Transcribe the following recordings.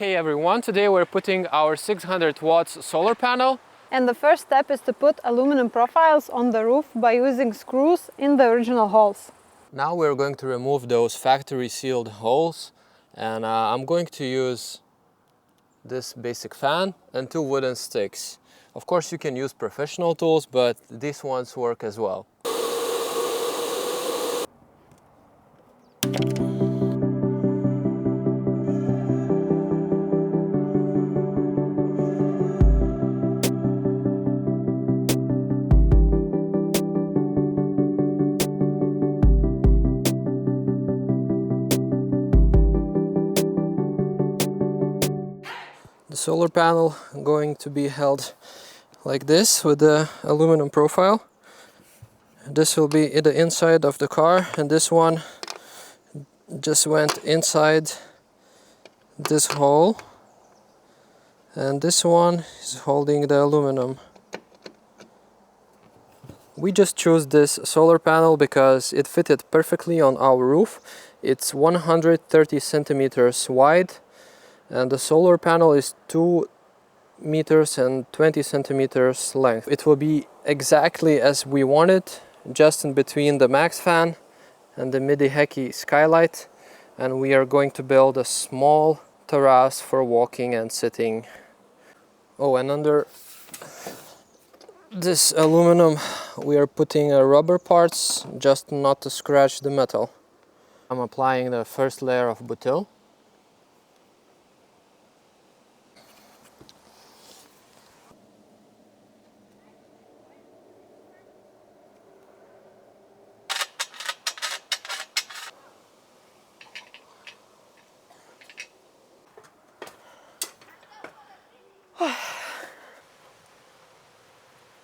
Hey everyone, today we're putting our 600 watts solar panel. And the first step is to put aluminum profiles on the roof by using screws in the original holes. Now we're going to remove those factory sealed holes, and I'm going to use this basic fan and 2 wooden sticks. Of course you can use professional tools, but these ones work as well. The solar panel going to be held like this with the aluminum profile. This will be the inside of the car, and this one just went inside this hole, and this one is holding the aluminum. We just chose this solar panel because it fitted perfectly on our roof. It's 130 centimeters wide, and the solar panel is 2 meters and 20 centimeters length. It will be exactly as we want it, just in between the max fan and the midi-heki skylight, and we are going to build a small terrace for walking and sitting. Oh, and under this aluminum we are putting rubber parts, just not to scratch the metal. I'm applying the first layer of butyl.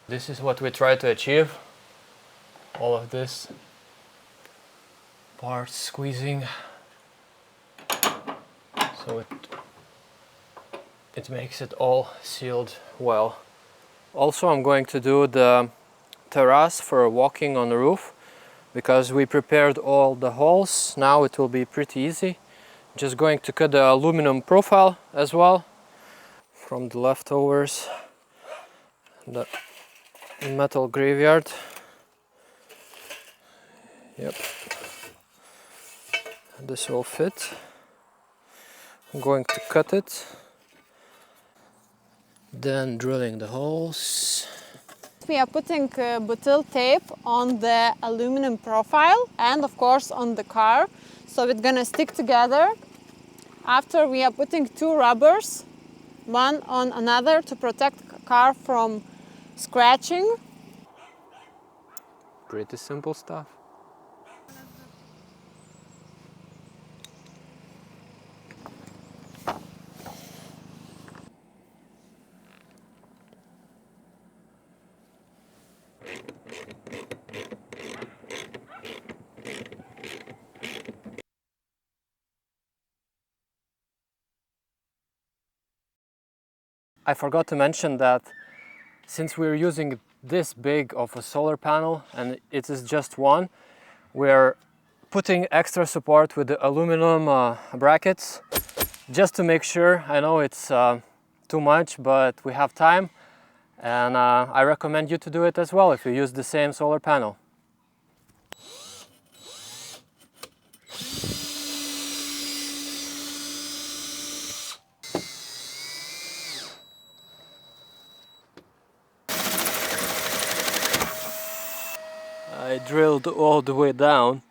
This is what we try to achieve. All of this part squeezing, so it makes it all sealed well. Also, I'm going to do the terrace for walking on the roof, because we prepared all the holes. Now it will be pretty easy. Just going to cut the aluminum profile as well from the leftovers, the metal graveyard. Yep, this will fit. I'm going to cut it, then drilling the holes. We are putting butyl tape on the aluminum profile and of course on the car, so it's gonna stick together. After, we are putting 2 rubbers, one on another, to protect the car from scratching. Pretty simple stuff. I forgot to mention that since we're using this big of a solar panel and it is just one, we're putting extra support with the aluminum brackets just to make sure. I know it's too much, but we have time, and I recommend you to do it as well if you use the same solar panel. I drilled all the way down,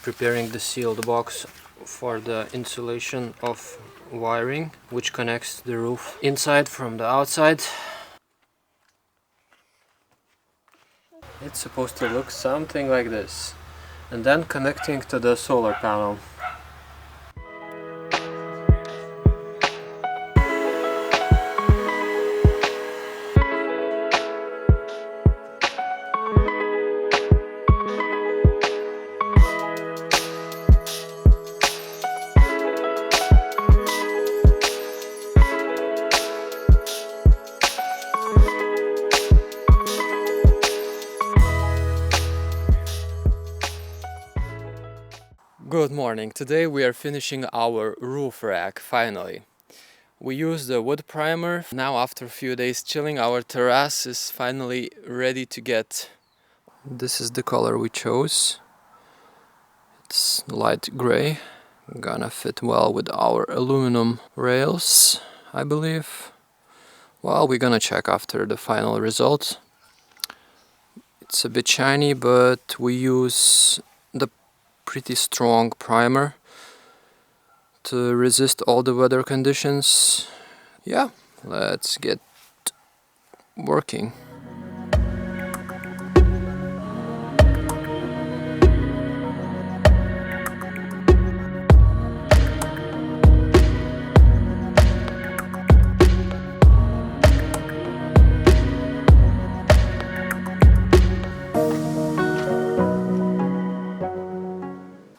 preparing the sealed box for the insulation of wiring which connects the roof inside from the outside. It's supposed to look something like this, and then connecting to the solar panel. Good morning. Today we are finishing our roof rack finally. We used the wood primer. Now after a few days chilling, our terrace is finally ready to get. This is the color we chose. It's light gray. Gonna fit well with our aluminum rails, I believe. Well, we're gonna check after the final result. It's a bit shiny, but we use the pretty strong primer to resist all the weather conditions. Yeah, let's get working.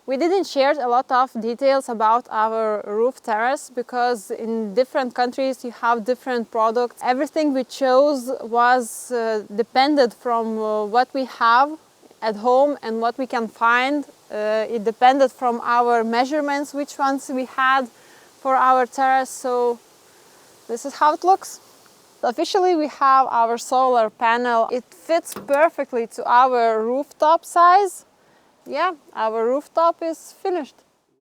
We didn't share a lot of details about our roof terrace because in different countries you have different products. Everything we chose was depended from what we have at home and what we can find. It depended from our measurements, which ones we had for our terrace. So this is how it looks. Officially we have our solar panel. It fits perfectly to our rooftop size. Yeah, our rooftop is finished.